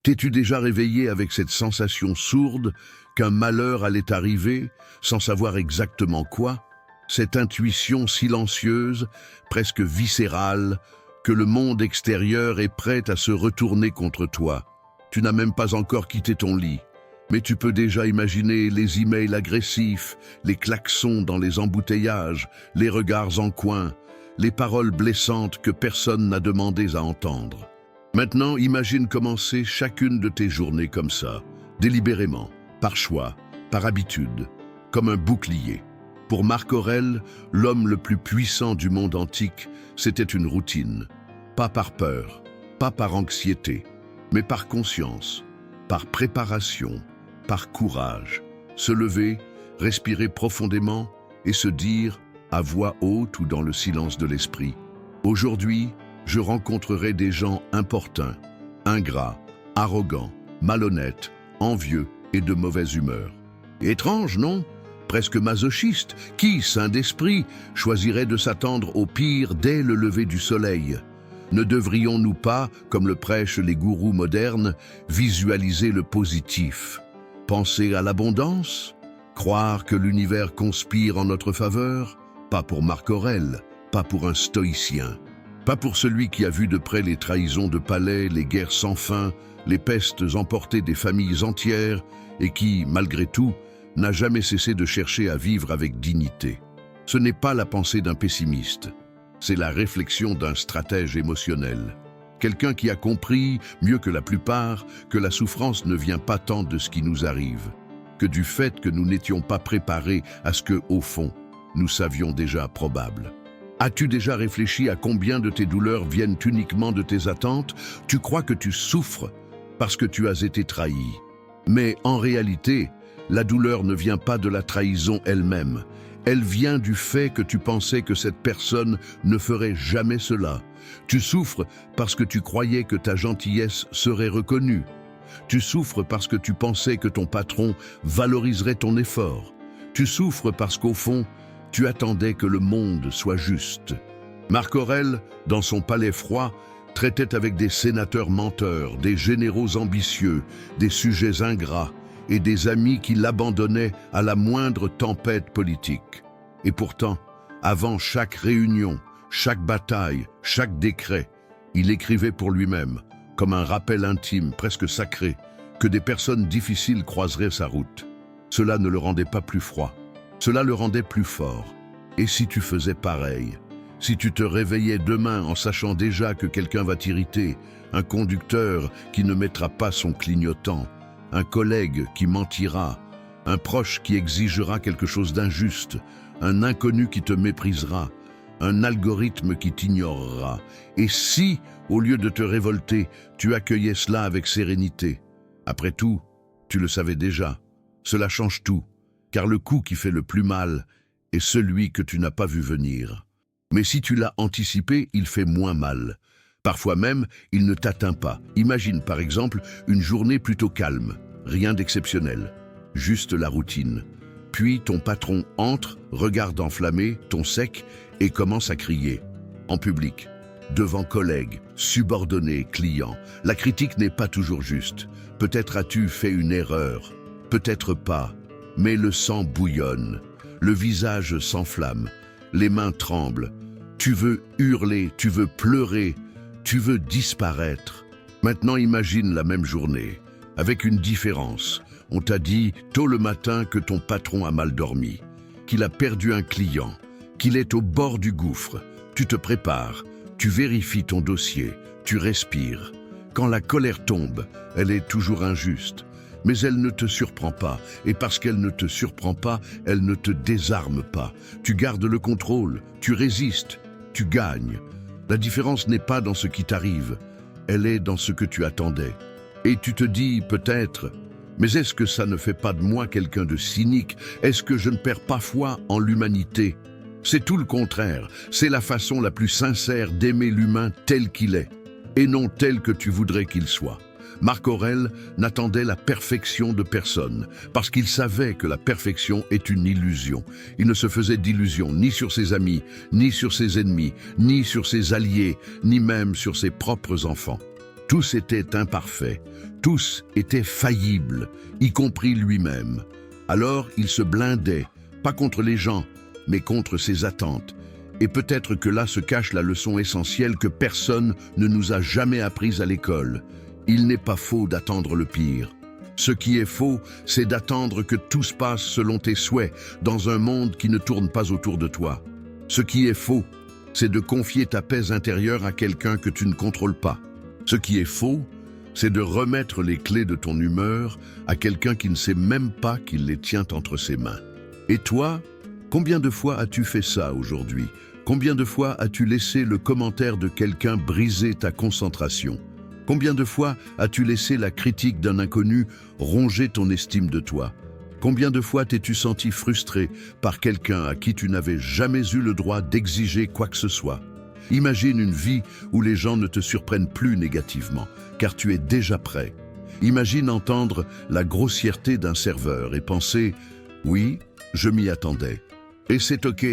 T'es-tu déjà réveillé avec cette sensation sourde qu'un malheur allait arriver, sans savoir exactement quoi? Cette intuition silencieuse, presque viscérale, que le monde extérieur est prêt à se retourner contre toi. Tu n'as même pas encore quitté ton lit, mais tu peux déjà imaginer les emails agressifs, les klaxons dans les embouteillages, les regards en coin, les paroles blessantes que personne n'a demandé à entendre. Maintenant, imagine commencer chacune de tes journées comme ça, délibérément, par choix, par habitude, comme un bouclier. Pour Marc Aurèle, l'homme le plus puissant du monde antique, c'était une routine. Pas par peur, pas par anxiété, mais par conscience, par préparation, par courage. Se lever, respirer profondément et se dire, à voix haute ou dans le silence de l'esprit, « Aujourd'hui, je rencontrerai des gens importuns, ingrats, arrogants, malhonnêtes, envieux et de mauvaise humeur. » Étrange, non? Presque masochiste, qui, saint d'esprit, choisirait de s'attendre au pire dès le lever du soleil? Ne devrions-nous pas, comme le prêchent les gourous modernes, visualiser le positif? Penser à l'abondance? Croire que l'univers conspire en notre faveur? Pas pour Marc Aurèle, pas pour un stoïcien. Pas pour celui qui a vu de près les trahisons de palais, les guerres sans fin, les pestes emporter des familles entières et qui, malgré tout, n'a jamais cessé de chercher à vivre avec dignité. Ce n'est pas la pensée d'un pessimiste, c'est la réflexion d'un stratège émotionnel. Quelqu'un qui a compris, mieux que la plupart, que la souffrance ne vient pas tant de ce qui nous arrive, que du fait que nous n'étions pas préparés à ce que, au fond, nous savions déjà probable. As-tu déjà réfléchi à combien de tes douleurs viennent uniquement de tes attentes? Tu crois que tu souffres parce que tu as été trahi. Mais en réalité, la douleur ne vient pas de la trahison elle-même. Elle vient du fait que tu pensais que cette personne ne ferait jamais cela. Tu souffres parce que tu croyais que ta gentillesse serait reconnue. Tu souffres parce que tu pensais que ton patron valoriserait ton effort. Tu souffres parce qu'au fond, tu attendais que le monde soit juste. Marc Aurèle, dans son palais froid, traitait avec des sénateurs menteurs, des généraux ambitieux, des sujets ingrats et des amis qui l'abandonnaient à la moindre tempête politique. Et pourtant, avant chaque réunion, chaque bataille, chaque décret, il écrivait pour lui-même, comme un rappel intime, presque sacré, que des personnes difficiles croiseraient sa route. Cela ne le rendait pas plus froid. Cela le rendait plus fort. Et si tu faisais pareil? Si tu te réveillais demain en sachant déjà que quelqu'un va t'irriter, un conducteur qui ne mettra pas son clignotant, un collègue qui mentira, un proche qui exigera quelque chose d'injuste, un inconnu qui te méprisera, un algorithme qui t'ignorera. Et si, au lieu de te révolter, tu accueillais cela avec sérénité? Après tout, tu le savais déjà. Cela change tout. Car le coup qui fait le plus mal est celui que tu n'as pas vu venir. Mais si tu l'as anticipé, il fait moins mal. Parfois même, il ne t'atteint pas. Imagine par exemple une journée plutôt calme, rien d'exceptionnel, juste la routine. Puis ton patron entre, regard enflammé, ton sec, et commence à crier. En public, devant collègues, subordonnés, clients. La critique n'est pas toujours juste. Peut-être as-tu fait une erreur, peut-être pas. Mais le sang bouillonne, le visage s'enflamme, les mains tremblent. Tu veux hurler, tu veux pleurer, tu veux disparaître. Maintenant imagine la même journée, avec une différence. On t'a dit tôt le matin que ton patron a mal dormi, qu'il a perdu un client, qu'il est au bord du gouffre. Tu te prépares, tu vérifies ton dossier, tu respires. Quand la colère tombe, elle est toujours injuste. Mais elle ne te surprend pas, et parce qu'elle ne te surprend pas, elle ne te désarme pas. Tu gardes le contrôle, tu résistes, tu gagnes. La différence n'est pas dans ce qui t'arrive, elle est dans ce que tu attendais. Et tu te dis peut-être, mais est-ce que ça ne fait pas de moi quelqu'un de cynique? Est-ce que je ne perds pas foi en l'humanité? C'est tout le contraire, c'est la façon la plus sincère d'aimer l'humain tel qu'il est, et non tel que tu voudrais qu'il soit. Marc Aurèle n'attendait la perfection de personne, parce qu'il savait que la perfection est une illusion. Il ne se faisait d'illusions ni sur ses amis, ni sur ses ennemis, ni sur ses alliés, ni même sur ses propres enfants. Tous étaient imparfaits, tous étaient faillibles, y compris lui-même. Alors il se blindait, pas contre les gens, mais contre ses attentes. Et peut-être que là se cache la leçon essentielle que personne ne nous a jamais apprise à l'école. Il n'est pas faux d'attendre le pire. Ce qui est faux, c'est d'attendre que tout se passe selon tes souhaits, dans un monde qui ne tourne pas autour de toi. Ce qui est faux, c'est de confier ta paix intérieure à quelqu'un que tu ne contrôles pas. Ce qui est faux, c'est de remettre les clés de ton humeur à quelqu'un qui ne sait même pas qu'il les tient entre ses mains. Et toi, combien de fois as-tu fait ça aujourd'hui? Combien de fois as-tu laissé le commentaire de quelqu'un briser ta concentration? Combien de fois as-tu laissé la critique d'un inconnu ronger ton estime de toi? Combien de fois t'es-tu senti frustré par quelqu'un à qui tu n'avais jamais eu le droit d'exiger quoi que ce soit? Imagine une vie où les gens ne te surprennent plus négativement, car tu es déjà prêt. Imagine entendre la grossièreté d'un serveur et penser « Oui, je m'y attendais ». Et c'est ok,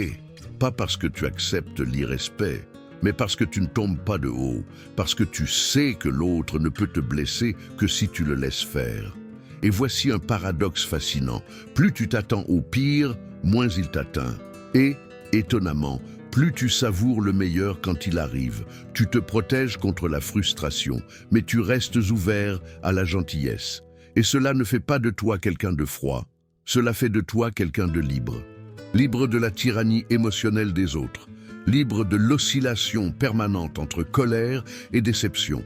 pas parce que tu acceptes l'irrespect, mais parce que tu ne tombes pas de haut, parce que tu sais que l'autre ne peut te blesser que si tu le laisses faire. Et voici un paradoxe fascinant. Plus tu t'attends au pire, moins il t'atteint. Et, étonnamment, plus tu savoures le meilleur quand il arrive. Tu te protèges contre la frustration, mais tu restes ouvert à la gentillesse. Et cela ne fait pas de toi quelqu'un de froid, cela fait de toi quelqu'un de libre. Libre de la tyrannie émotionnelle des autres, libre de l'oscillation permanente entre colère et déception,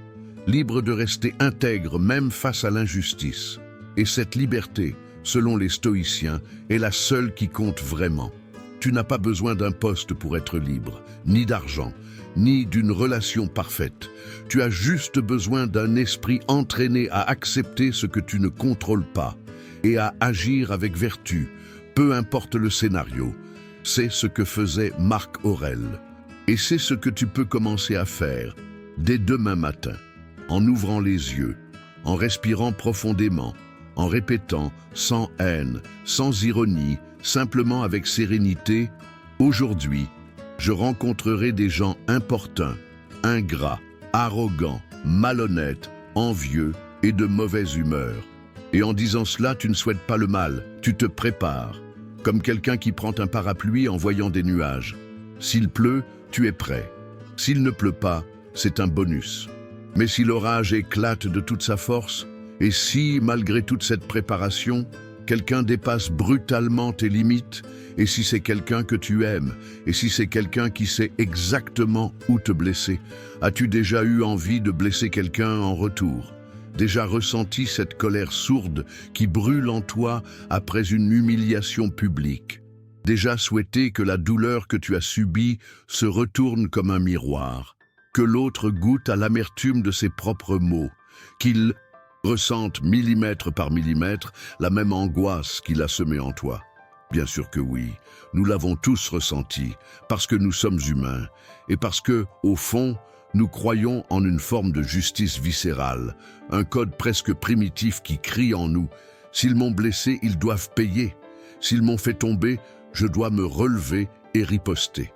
libre de rester intègre même face à l'injustice. Et cette liberté, selon les stoïciens, est la seule qui compte vraiment. Tu n'as pas besoin d'un poste pour être libre, ni d'argent, ni d'une relation parfaite. Tu as juste besoin d'un esprit entraîné à accepter ce que tu ne contrôles pas et à agir avec vertu, peu importe le scénario. C'est ce que faisait Marc Aurèle. Et c'est ce que tu peux commencer à faire dès demain matin, en ouvrant les yeux, en respirant profondément, en répétant sans haine, sans ironie, simplement avec sérénité, « Aujourd'hui, je rencontrerai des gens importuns, ingrats, arrogants, malhonnêtes, envieux et de mauvaise humeur. » Et en disant cela, tu ne souhaites pas le mal, tu te prépares, comme quelqu'un qui prend un parapluie en voyant des nuages. S'il pleut, tu es prêt. S'il ne pleut pas, c'est un bonus. Mais si l'orage éclate de toute sa force, et si, malgré toute cette préparation, quelqu'un dépasse brutalement tes limites, et si c'est quelqu'un que tu aimes, et si c'est quelqu'un qui sait exactement où te blesser, as-tu déjà eu envie de blesser quelqu'un en retour? Déjà ressenti cette colère sourde qui brûle en toi après une humiliation publique? Déjà souhaité que la douleur que tu as subie se retourne comme un miroir, que l'autre goûte à l'amertume de ses propres mots, qu'il ressente millimètre par millimètre la même angoisse qu'il a semée en toi? Bien sûr que oui, nous l'avons tous ressenti, parce que nous sommes humains, et parce que, au fond, nous croyons en une forme de justice viscérale, un code presque primitif qui crie en nous « S'ils m'ont blessé, ils doivent payer. S'ils m'ont fait tomber, je dois me relever et riposter. »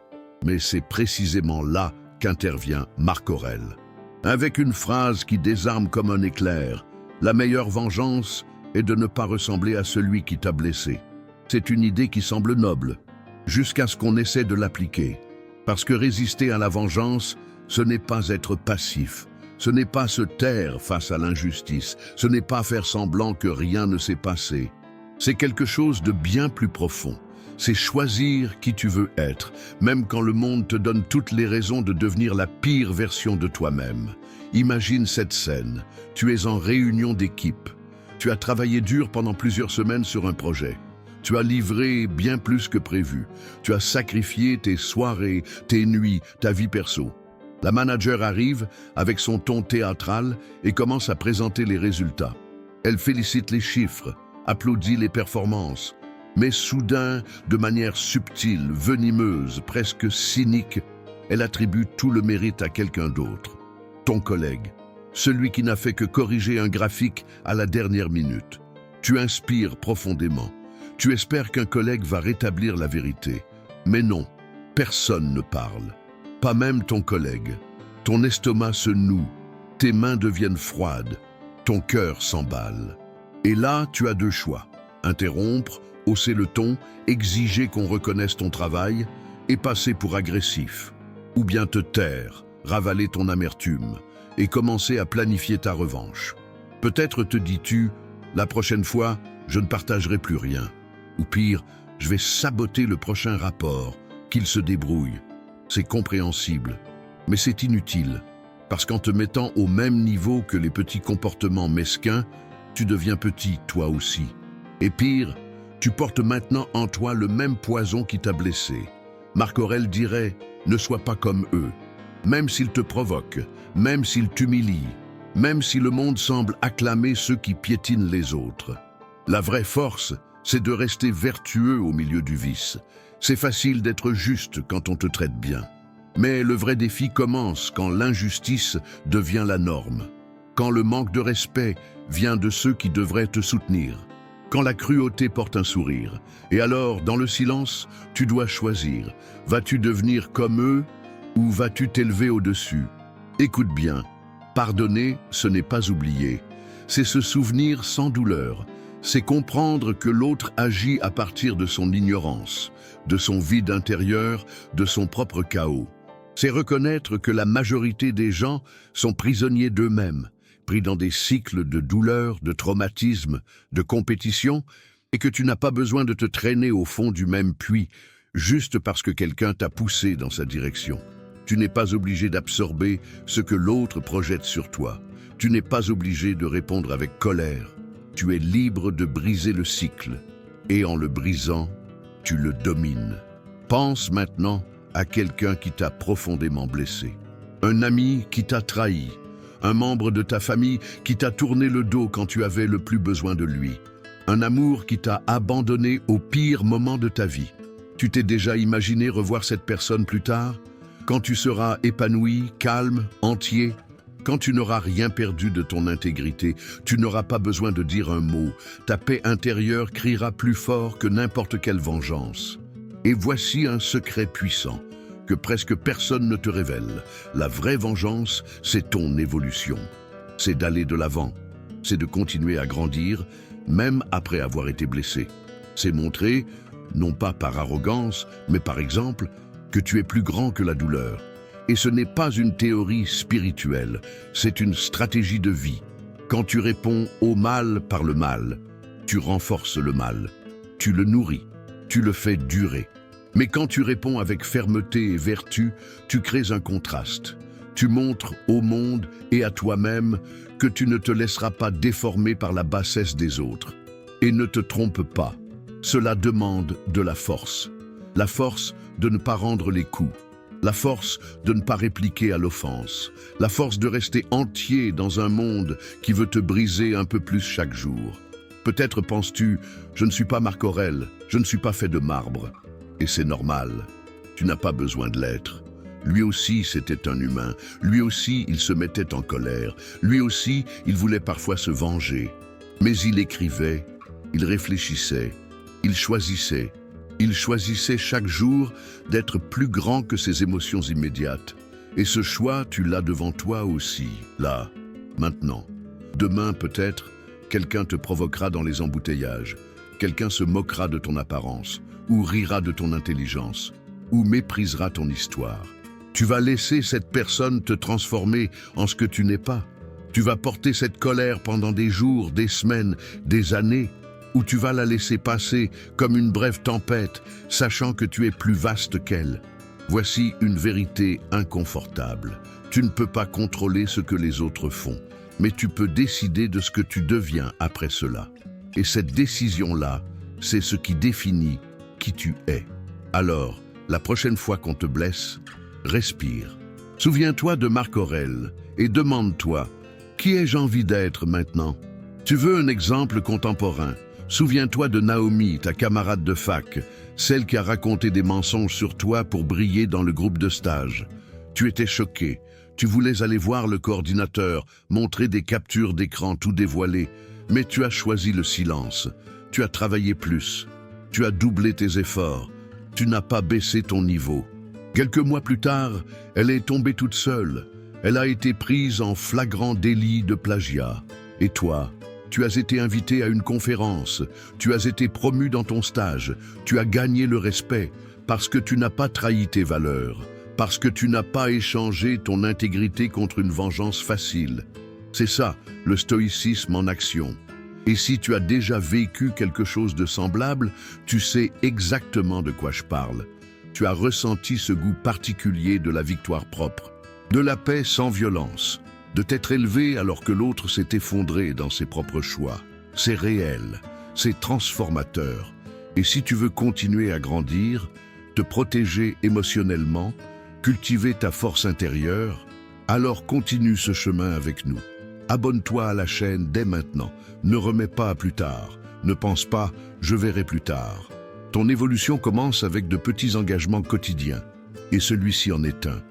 Mais c'est précisément là qu'intervient Marc Aurèle. Avec une phrase qui désarme comme un éclair, « La meilleure vengeance est de ne pas ressembler à celui qui t'a blessé. » C'est une idée qui semble noble, jusqu'à ce qu'on essaie de l'appliquer. Parce que résister à la vengeance, ce n'est pas être passif, ce n'est pas se taire face à l'injustice, ce n'est pas faire semblant que rien ne s'est passé. C'est quelque chose de bien plus profond. C'est choisir qui tu veux être, même quand le monde te donne toutes les raisons de devenir la pire version de toi-même. Imagine cette scène. Tu es en réunion d'équipe. Tu as travaillé dur pendant plusieurs semaines sur un projet. Tu as livré bien plus que prévu. Tu as sacrifié tes soirées, tes nuits, ta vie perso. La manager arrive avec son ton théâtral et commence à présenter les résultats. Elle félicite les chiffres, applaudit les performances. Mais soudain, de manière subtile, venimeuse, presque cynique, elle attribue tout le mérite à quelqu'un d'autre. Ton collègue, celui qui n'a fait que corriger un graphique à la dernière minute. Tu inspires profondément. Tu espères qu'un collègue va rétablir la vérité. Mais non, personne ne parle. Pas même ton collègue. Ton estomac se noue. tes mains deviennent froides, ton cœur s'emballe. Et là, tu as deux choix. Interrompre, hausser le ton, exiger qu'on reconnaisse ton travail et passer pour agressif. Ou bien te taire, ravaler ton amertume et commencer à planifier ta revanche. Peut-être te dis-tu, la prochaine fois, je ne partagerai plus rien. Ou pire, je vais saboter le prochain rapport, qu'il se débrouille. C'est compréhensible, mais c'est inutile. Parce qu'en te mettant au même niveau que les petits comportements mesquins, tu deviens petit toi aussi. Et pire, tu portes maintenant en toi le même poison qui t'a blessé. Marc Aurèle dirait, ne sois pas comme eux. Même s'ils te provoquent, même s'ils t'humilient, même si le monde semble acclamer ceux qui piétinent les autres. La vraie force, c'est de rester vertueux au milieu du vice. C'est facile d'être juste quand on te traite bien. Mais le vrai défi commence quand l'injustice devient la norme, quand le manque de respect vient de ceux qui devraient te soutenir, quand la cruauté porte un sourire. Et alors, dans le silence, tu dois choisir. Vas-tu devenir comme eux ou vas-tu t'élever au-dessus? Écoute bien, pardonner, ce n'est pas oublier. C'est se souvenir sans douleur. C'est comprendre que l'autre agit à partir de son ignorance, de son vide intérieur, de son propre chaos. C'est reconnaître que la majorité des gens sont prisonniers d'eux-mêmes, pris dans des cycles de douleur, de traumatisme, de compétition, et que tu n'as pas besoin de te traîner au fond du même puits, juste parce que quelqu'un t'a poussé dans sa direction. Tu n'es pas obligé d'absorber ce que l'autre projette sur toi. Tu n'es pas obligé de répondre avec colère. Tu es libre de briser le cycle, et en le brisant, tu le domines. Pense maintenant à quelqu'un qui t'a profondément blessé. Un ami qui t'a trahi. Un membre de ta famille qui t'a tourné le dos quand tu avais le plus besoin de lui. Un amour qui t'a abandonné au pire moment de ta vie. Tu t'es déjà imaginé revoir cette personne plus tard? Quand tu seras épanoui, calme, entier? Quand tu n'auras rien perdu de ton intégrité, tu n'auras pas besoin de dire un mot. Ta paix intérieure criera plus fort que n'importe quelle vengeance. Et voici un secret puissant que presque personne ne te révèle. La vraie vengeance, c'est ton évolution. C'est d'aller de l'avant. C'est de continuer à grandir, même après avoir été blessé. C'est montrer, non pas par arrogance, mais par exemple, que tu es plus grand que la douleur. Et ce n'est pas une théorie spirituelle, c'est une stratégie de vie. Quand tu réponds au mal par le mal, tu renforces le mal, tu le nourris, tu le fais durer. Mais quand tu réponds avec fermeté et vertu, tu crées un contraste. Tu montres au monde et à toi-même que tu ne te laisseras pas déformer par la bassesse des autres. Et ne te trompe pas, cela demande de la force. La force de ne pas rendre les coups. La force de ne pas répliquer à l'offense. La force de rester entier dans un monde qui veut te briser un peu plus chaque jour. Peut-être penses-tu, je ne suis pas Marc Aurèle, je ne suis pas fait de marbre. Et c'est normal, tu n'as pas besoin de l'être. Lui aussi, c'était un humain. Lui aussi, il se mettait en colère. Lui aussi, il voulait parfois se venger. Mais il écrivait, il réfléchissait, il choisissait. Il choisissait chaque jour d'être plus grand que ses émotions immédiates. Et ce choix, tu l'as devant toi aussi, là, maintenant. Demain, peut-être, quelqu'un te provoquera dans les embouteillages. Quelqu'un se moquera de ton apparence, ou rira de ton intelligence, ou méprisera ton histoire. Tu vas laisser cette personne te transformer en ce que tu n'es pas. Tu vas porter cette colère pendant des jours, des semaines, des années, ou tu vas la laisser passer comme une brève tempête, sachant que tu es plus vaste qu'elle. Voici une vérité inconfortable. Tu ne peux pas contrôler ce que les autres font, mais tu peux décider de ce que tu deviens après cela. Et cette décision-là, c'est ce qui définit qui tu es. Alors, la prochaine fois qu'on te blesse, respire. Souviens-toi de Marc Aurèle et demande-toi, qui ai-je envie d'être maintenant? Tu veux un exemple contemporain? Souviens-toi de Naomi, ta camarade de fac, celle qui a raconté des mensonges sur toi pour briller dans le groupe de stage. Tu étais choqué, tu voulais aller voir le coordinateur, montrer des captures d'écran tout dévoilées, mais tu as choisi le silence. Tu as travaillé plus, tu as doublé tes efforts, tu n'as pas baissé ton niveau. Quelques mois plus tard, elle est tombée toute seule. Elle a été prise en flagrant délit de plagiat. Et toi, tu as été invité à une conférence, tu as été promu dans ton stage, tu as gagné le respect parce que tu n'as pas trahi tes valeurs, parce que tu n'as pas échangé ton intégrité contre une vengeance facile. C'est ça, le stoïcisme en action. Et si tu as déjà vécu quelque chose de semblable, tu sais exactement de quoi je parle. Tu as ressenti ce goût particulier de la victoire propre, de la paix sans violence, de t'être élevé alors que l'autre s'est effondré dans ses propres choix. C'est réel, c'est transformateur. Et si tu veux continuer à grandir, te protéger émotionnellement, cultiver ta force intérieure, alors continue ce chemin avec nous. Abonne-toi à la chaîne dès maintenant. Ne remets pas à plus tard. Ne pense pas « je verrai plus tard ». Ton évolution commence avec de petits engagements quotidiens. Et celui-ci en est un.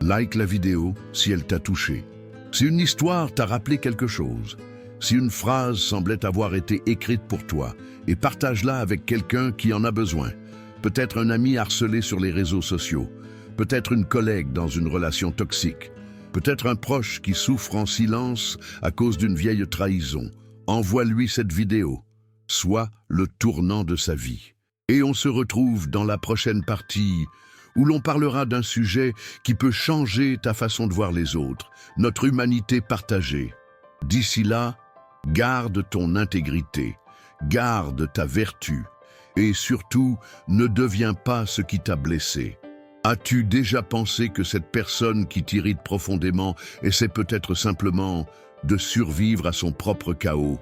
Like la vidéo si elle t'a touché. Si une histoire t'a rappelé quelque chose, si une phrase semblait avoir été écrite pour toi, et partage-la avec quelqu'un qui en a besoin. Peut-être un ami harcelé sur les réseaux sociaux, peut-être une collègue dans une relation toxique, peut-être un proche qui souffre en silence à cause d'une vieille trahison. Envoie-lui cette vidéo, soit le tournant de sa vie. Et on se retrouve dans la prochaine partie où l'on parlera d'un sujet qui peut changer ta façon de voir les autres, notre humanité partagée. D'ici là, garde ton intégrité, garde ta vertu et surtout, ne deviens pas ce qui t'a blessé. As-tu déjà pensé que cette personne qui t'irrite profondément essaie peut-être simplement de survivre à son propre chaos?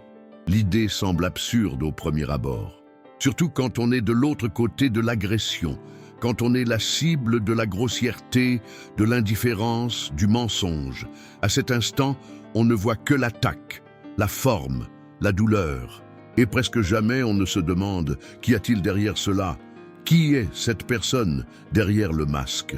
L'idée semble absurde au premier abord. Surtout quand on est de l'autre côté de l'agression, quand on est la cible de la grossièreté, de l'indifférence, du mensonge. À cet instant, on ne voit que l'attaque, la forme, la douleur. Et presque jamais on ne se demande qu'y a-t-il derrière cela? Qui est cette personne derrière le masque?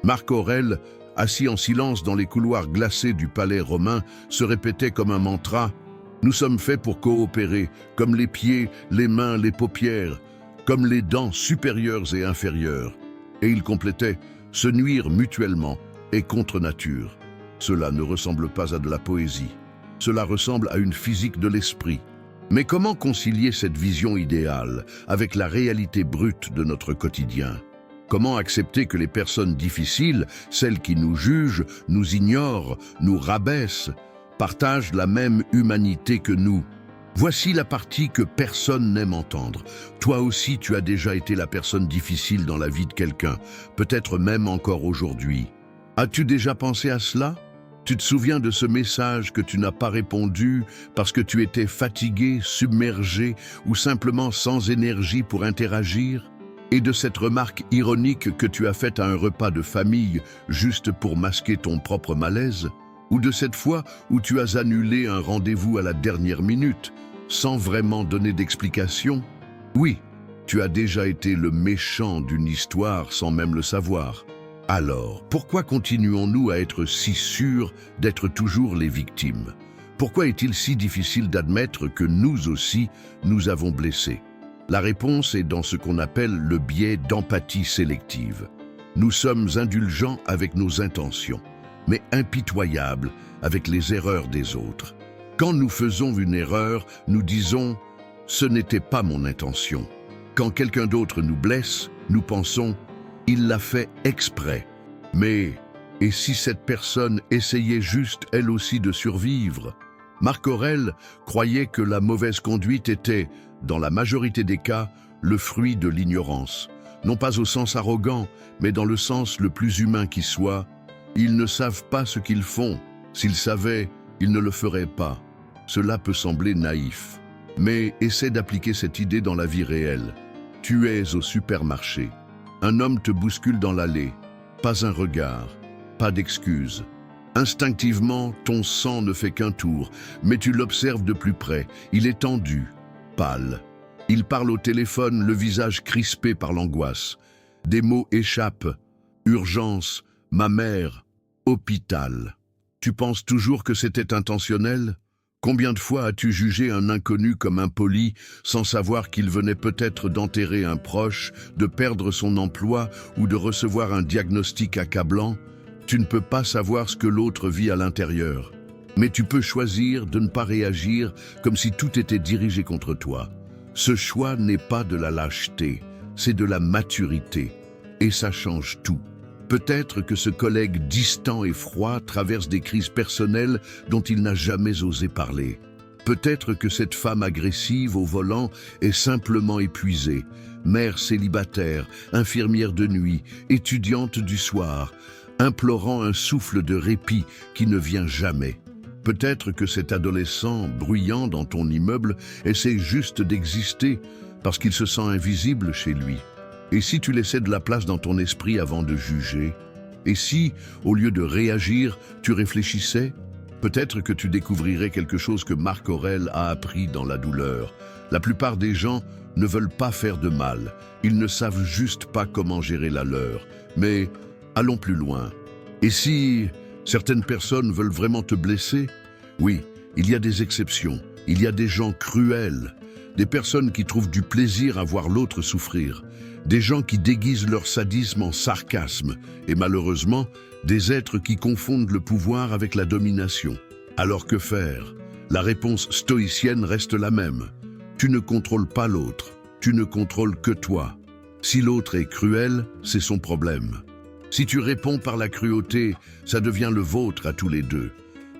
Marc Aurèle, assis en silence dans les couloirs glacés du palais romain, se répétait comme un mantra « Nous sommes faits pour coopérer, comme les pieds, les mains, les paupières, comme les dents supérieures et inférieures. » Et il complétait « Se nuire mutuellement est contre nature. » Cela ne ressemble pas à de la poésie. Cela ressemble à une physique de l'esprit. Mais comment concilier cette vision idéale avec la réalité brute de notre quotidien? Comment accepter que les personnes difficiles, celles qui nous jugent, nous ignorent, nous rabaissent, partagent la même humanité que nous? Voici la partie que personne n'aime entendre. Toi aussi, tu as déjà été la personne difficile dans la vie de quelqu'un, peut-être même encore aujourd'hui. As-tu déjà pensé à cela? Tu te souviens de ce message que tu n'as pas répondu parce que tu étais fatigué, submergé ou simplement sans énergie pour interagir? Et de cette remarque ironique que tu as faite à un repas de famille juste pour masquer ton propre malaise? Ou de cette fois où tu as annulé un rendez-vous à la dernière minute sans vraiment donner d'explication? Oui, tu as déjà été le méchant d'une histoire sans même le savoir. Alors, pourquoi continuons-nous à être si sûrs d'être toujours les victimes? Pourquoi est-il si difficile d'admettre que nous aussi, nous avons blessé? La réponse est dans ce qu'on appelle le biais d'empathie sélective. Nous sommes indulgents avec nos intentions, mais impitoyables avec les erreurs des autres. Quand nous faisons une erreur, nous disons « ce n'était pas mon intention ». Quand quelqu'un d'autre nous blesse, nous pensons « il l'a fait exprès ». Mais, et si cette personne essayait juste elle aussi de survivre? Marc Aurèle croyait que la mauvaise conduite était, dans la majorité des cas, le fruit de l'ignorance. Non pas au sens arrogant, mais dans le sens le plus humain qui soit. Ils ne savent pas ce qu'ils font. S'ils savaient, ils ne le feraient pas. Cela peut sembler naïf. Mais essaie d'appliquer cette idée dans la vie réelle. Tu es au supermarché. Un homme te bouscule dans l'allée. Pas un regard, pas d'excuse. Instinctivement, ton sang ne fait qu'un tour, mais tu l'observes de plus près. Il est tendu, pâle. Il parle au téléphone, le visage crispé par l'angoisse. Des mots échappent. Urgence, ma mère, hôpital. Tu penses toujours que c'était intentionnel? Combien de fois as-tu jugé un inconnu comme impoli sans savoir qu'il venait peut-être d'enterrer un proche, de perdre son emploi ou de recevoir un diagnostic accablant? Tu ne peux pas savoir ce que l'autre vit à l'intérieur, mais tu peux choisir de ne pas réagir comme si tout était dirigé contre toi. Ce choix n'est pas de la lâcheté, c'est de la maturité, et ça change tout. Peut-être que ce collègue distant et froid traverse des crises personnelles dont il n'a jamais osé parler. Peut-être que cette femme agressive au volant est simplement épuisée, mère célibataire, infirmière de nuit, étudiante du soir, implorant un souffle de répit qui ne vient jamais. Peut-être que cet adolescent bruyant dans ton immeuble essaie juste d'exister parce qu'il se sent invisible chez lui. Et si tu laissais de la place dans ton esprit avant de juger? Et si, au lieu de réagir, tu réfléchissais? Peut-être que tu découvrirais quelque chose que Marc Aurèle a appris dans la douleur. La plupart des gens ne veulent pas faire de mal. Ils ne savent juste pas comment gérer la leur. Mais allons plus loin. Et si certaines personnes veulent vraiment te blesser? Oui, il y a des exceptions. Il y a des gens cruels. Des personnes qui trouvent du plaisir à voir l'autre souffrir. Des gens qui déguisent leur sadisme en sarcasme. Et malheureusement, des êtres qui confondent le pouvoir avec la domination. Alors que faire? La réponse stoïcienne reste la même. Tu ne contrôles pas l'autre. Tu ne contrôles que toi. Si l'autre est cruel, c'est son problème. Si tu réponds par la cruauté, ça devient le vôtre à tous les deux.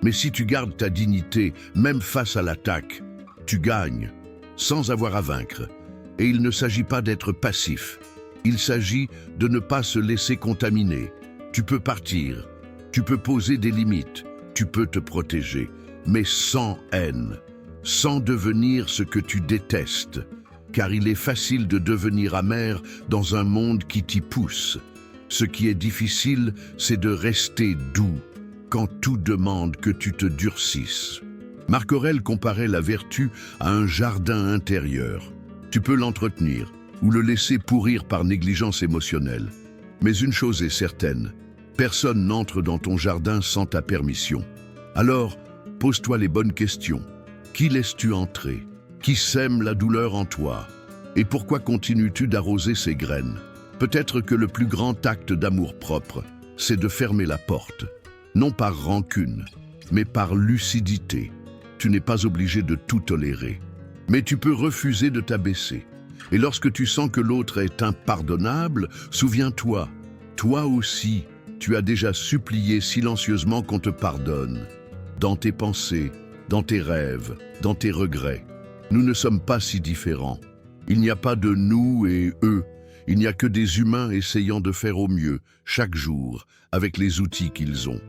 Mais si tu gardes ta dignité, même face à l'attaque, tu gagnes, sans avoir à vaincre. Et il ne s'agit pas d'être passif. Il s'agit de ne pas se laisser contaminer. Tu peux partir, tu peux poser des limites, tu peux te protéger, mais sans haine, sans devenir ce que tu détestes. Car il est facile de devenir amer dans un monde qui t'y pousse. Ce qui est difficile, c'est de rester doux quand tout demande que tu te durcisses. Marc Aurèle comparait la vertu à un jardin intérieur. Tu peux l'entretenir ou le laisser pourrir par négligence émotionnelle. Mais une chose est certaine, personne n'entre dans ton jardin sans ta permission. Alors, pose-toi les bonnes questions. Qui laisses-tu entrer? Qui sème la douleur en toi? Et pourquoi continues-tu d'arroser ces graines? Peut-être que le plus grand acte d'amour-propre, c'est de fermer la porte. Non par rancune, mais par lucidité. Tu n'es pas obligé de tout tolérer. Mais tu peux refuser de t'abaisser. Et lorsque tu sens que l'autre est impardonnable, souviens-toi, toi aussi, tu as déjà supplié silencieusement qu'on te pardonne. Dans tes pensées, dans tes rêves, dans tes regrets. Nous ne sommes pas si différents. Il n'y a pas de nous et eux. Il n'y a que des humains essayant de faire au mieux, chaque jour, avec les outils qu'ils ont.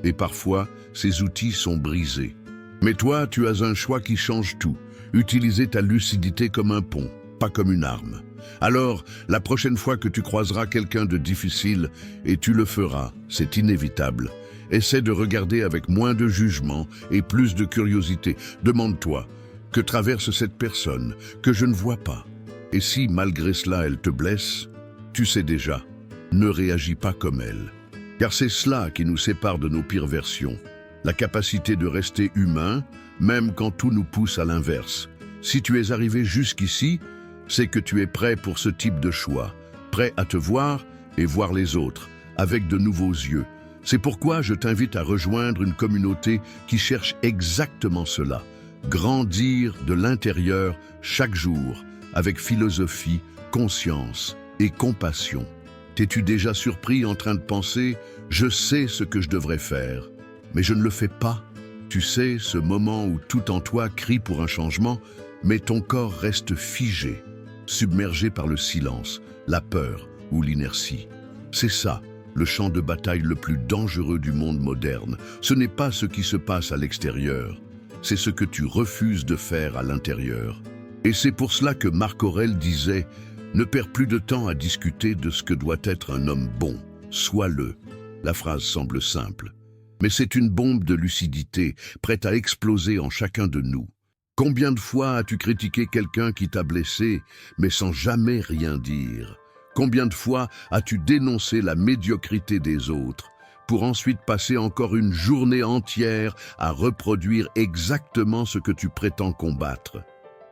Et parfois, ces outils sont brisés. Mais toi, tu as un choix qui change tout. Utiliser ta lucidité comme un pont, pas comme une arme. Alors, la prochaine fois que tu croiseras quelqu'un de difficile, et tu le feras, c'est inévitable, essaie de regarder avec moins de jugement et plus de curiosité. Demande-toi, que traverse cette personne que je ne vois pas? Et si, malgré cela, elle te blesse, tu sais déjà, ne réagis pas comme elle. Car c'est cela qui nous sépare de nos pires versions. La capacité de rester humain, même quand tout nous pousse à l'inverse. Si tu es arrivé jusqu'ici, c'est que tu es prêt pour ce type de choix, prêt à te voir et voir les autres, avec de nouveaux yeux. C'est pourquoi je t'invite à rejoindre une communauté qui cherche exactement cela, grandir de l'intérieur chaque jour, avec philosophie, conscience et compassion. T'es-tu déjà surpris en train de penser « je sais ce que je devrais faire », mais je ne le fais pas? Tu sais, ce moment où tout en toi crie pour un changement, mais ton corps reste figé, submergé par le silence, la peur ou l'inertie. C'est ça, le champ de bataille le plus dangereux du monde moderne. Ce n'est pas ce qui se passe à l'extérieur, c'est ce que tu refuses de faire à l'intérieur. Et c'est pour cela que Marc Aurèle disait « Ne perds plus de temps à discuter de ce que doit être un homme bon, sois-le ». La phrase semble simple, mais c'est une bombe de lucidité, prête à exploser en chacun de nous. Combien de fois as-tu critiqué quelqu'un qui t'a blessé, mais sans jamais rien dire? Combien de fois as-tu dénoncé la médiocrité des autres, pour ensuite passer encore une journée entière à reproduire exactement ce que tu prétends combattre?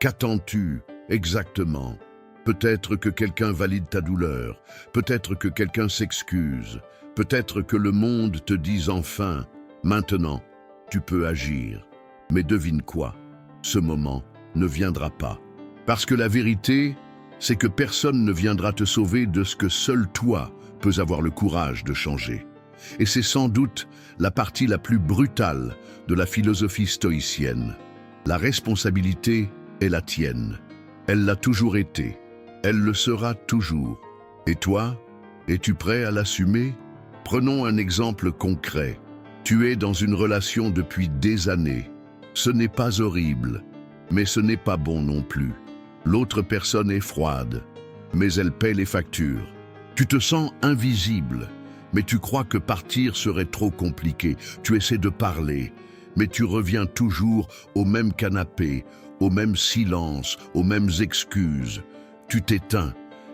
Qu'attends-tu exactement? Peut-être que quelqu'un valide ta douleur, peut-être que quelqu'un s'excuse, peut-être que le monde te dise enfin, maintenant, tu peux agir. Mais devine quoi? Ce moment ne viendra pas. Parce que la vérité, c'est que personne ne viendra te sauver de ce que seul toi peux avoir le courage de changer. Et c'est sans doute la partie la plus brutale de la philosophie stoïcienne. La responsabilité est la tienne. Elle l'a toujours été. Elle le sera toujours. Et toi, es-tu prêt à l'assumer? Prenons un exemple concret. Tu es dans une relation depuis des années. Ce n'est pas horrible, mais ce n'est pas bon non plus. L'autre personne est froide, mais elle paie les factures. Tu te sens invisible, mais tu crois que partir serait trop compliqué. Tu essaies de parler, mais tu reviens toujours au même canapé, au même silence, aux mêmes excuses. Tu t'éteins,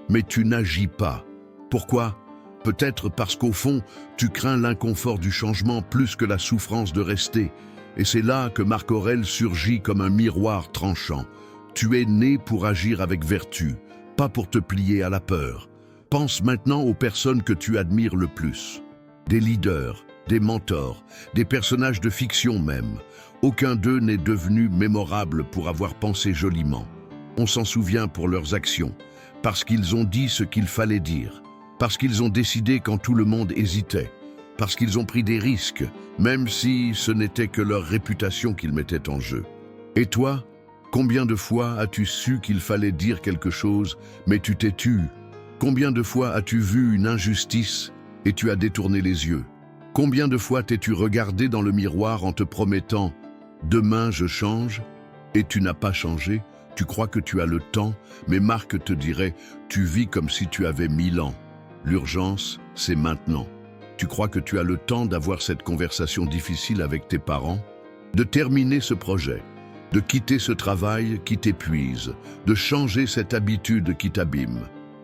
mais tu n'agis pas. Pourquoi? Peut-être parce qu'au fond, tu crains l'inconfort du changement plus que la souffrance de rester. Et c'est là que Marc Aurèle surgit comme un miroir tranchant. Tu es né pour agir avec vertu, pas pour te plier à la peur. Pense maintenant aux personnes que tu admires le plus. Des leaders, des mentors, des personnages de fiction même. Aucun d'eux n'est devenu mémorable pour avoir pensé joliment. On s'en souvient pour leurs actions, parce qu'ils ont dit ce qu'il fallait dire, parce qu'ils ont décidé quand tout le monde hésitait, parce qu'ils ont pris des risques, même si ce n'était que leur réputation qu'ils mettaient en jeu. Et toi, combien de fois as-tu su qu'il fallait dire quelque chose, mais tu t'es tu? Combien de fois as-tu vu une injustice et tu as détourné les yeux? Combien de fois t'es-tu regardé dans le miroir en te promettant « Demain je change » et tu n'as pas changé? Tu crois que tu as le temps, mais Marc te dirait « Tu vis comme si tu avais 1000 ans. L'urgence, c'est maintenant. » Tu crois que tu as le temps d'avoir cette conversation difficile avec tes parents? De terminer ce projet, de quitter ce travail qui t'épuise, de changer cette habitude qui t'abîme.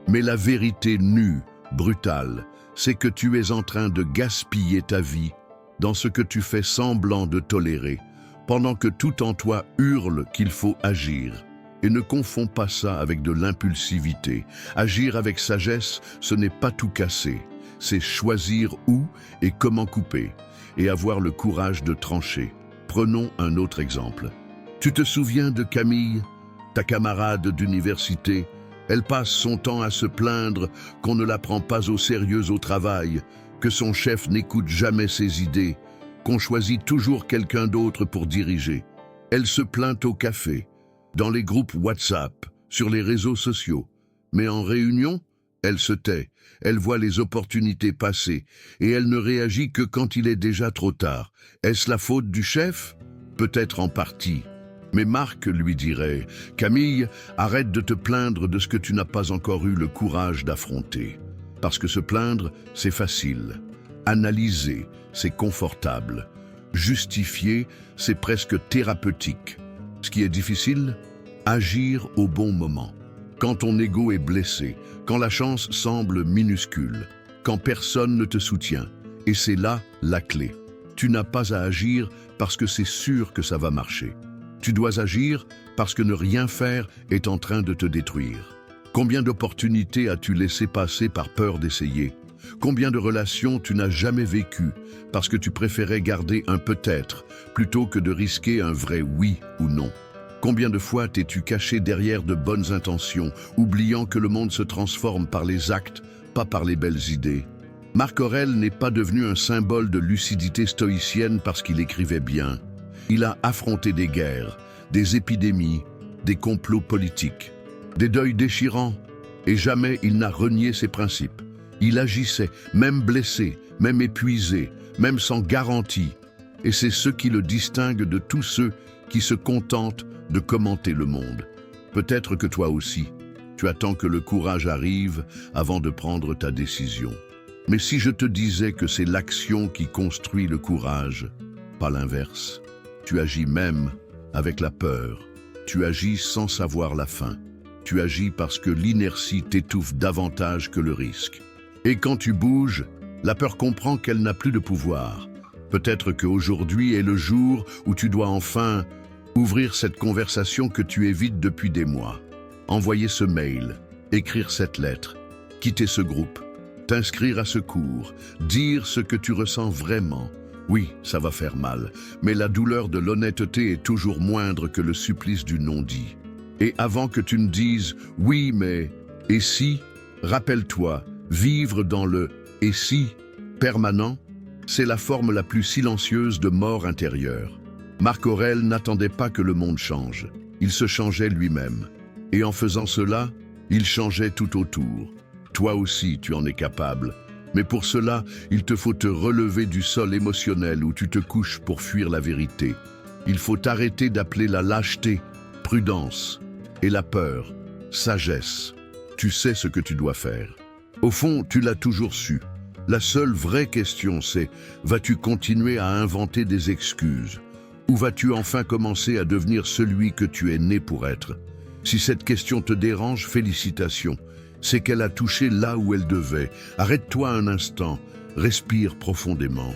Mais la vérité nue, brutale, c'est que tu es en train de gaspiller ta vie dans ce que tu fais semblant de tolérer, pendant que tout en toi hurle qu'il faut agir. Et ne confonds pas ça avec de l'impulsivité. Agir avec sagesse, ce n'est pas tout casser. C'est choisir où et comment couper, et avoir le courage de trancher. Prenons un autre exemple. Tu te souviens de Camille, ta camarade d'université? Elle passe son temps à se plaindre qu'on ne la prend pas au sérieux au travail, que son chef n'écoute jamais ses idées, qu'on choisit toujours quelqu'un d'autre pour diriger. Elle se plaint au café, dans les groupes WhatsApp, sur les réseaux sociaux. Mais en réunion, elle se tait, elle voit les opportunités passer, et elle ne réagit que quand il est déjà trop tard. Est-ce la faute du chef? Peut-être en partie. Mais Marc lui dirait « Camille, arrête de te plaindre de ce que tu n'as pas encore eu le courage d'affronter. Parce que se plaindre, c'est facile. Analyser, c'est confortable. Justifier, c'est presque thérapeutique. Ce qui est difficile, agir au bon moment. Quand ton ego est blessé, quand la chance semble minuscule, quand personne ne te soutient. Et c'est là la clé. Tu n'as pas à agir parce que c'est sûr que ça va marcher. Tu dois agir parce que ne rien faire est en train de te détruire. Combien d'opportunités as-tu laissé passer par peur d'essayer? Combien de relations tu n'as jamais vécues parce que tu préférais garder un peut-être plutôt que de risquer un vrai oui ou non? Combien de fois t'es-tu caché derrière de bonnes intentions, oubliant que le monde se transforme par les actes, pas par les belles idées? Marc Aurèle n'est pas devenu un symbole de lucidité stoïcienne parce qu'il écrivait bien. Il a affronté des guerres, des épidémies, des complots politiques, des deuils déchirants, et jamais il n'a renié ses principes. Il agissait, même blessé, même épuisé, même sans garantie. Et c'est ce qui le distingue de tous ceux qui se contentent de commenter le monde. Peut-être que toi aussi, tu attends que le courage arrive avant de prendre ta décision. Mais si je te disais que c'est l'action qui construit le courage, pas l'inverse. Tu agis même avec la peur. Tu agis sans savoir la fin. Tu agis parce que l'inertie t'étouffe davantage que le risque. Et quand tu bouges, la peur comprend qu'elle n'a plus de pouvoir. Peut-être qu'aujourd'hui est le jour où tu dois enfin ouvrir cette conversation que tu évites depuis des mois. Envoyer ce mail, Écrire cette lettre, quitter ce groupe, t'inscrire à ce cours, dire ce que tu ressens vraiment. Oui, ça va faire mal, mais la douleur de l'honnêteté est toujours moindre que le supplice du non-dit. Et avant que tu ne dises « oui, mais… » et si, rappelle-toi, vivre dans le « et si » permanent, c'est la forme la plus silencieuse de mort intérieure. Marc Aurèle n'attendait pas que le monde change, il se changeait lui-même. Et en faisant cela, il changeait tout autour. Toi aussi, tu en es capable. Mais pour cela, il te faut te relever du sol émotionnel où tu te couches pour fuir la vérité. Il faut arrêter d'appeler la lâcheté prudence et la peur sagesse. Tu sais ce que tu dois faire. Au fond, tu l'as toujours su. La seule vraie question, c'est vas-tu continuer à inventer des excuses? Ou vas-tu enfin commencer à devenir celui que tu es né pour être? Si cette question te dérange, félicitations. C'est qu'elle a touché là où elle devait. Arrête-toi un instant, respire profondément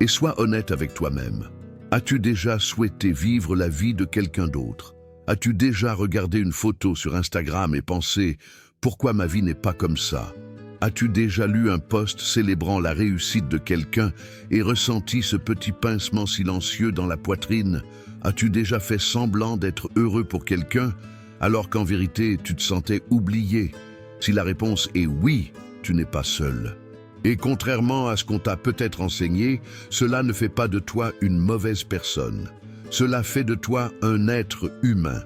et sois honnête avec toi-même. As-tu déjà souhaité vivre la vie de quelqu'un d'autre? As-tu déjà regardé une photo sur Instagram et pensé « Pourquoi ma vie n'est pas comme ça ?» As-tu déjà lu un post célébrant la réussite de quelqu'un et ressenti ce petit pincement silencieux dans la poitrine? As-tu déjà fait semblant d'être heureux pour quelqu'un alors qu'en vérité tu te sentais oublié? Si la réponse est oui, tu n'es pas seul. Et contrairement à ce qu'on t'a peut-être enseigné, cela ne fait pas de toi une mauvaise personne. Cela fait de toi un être humain.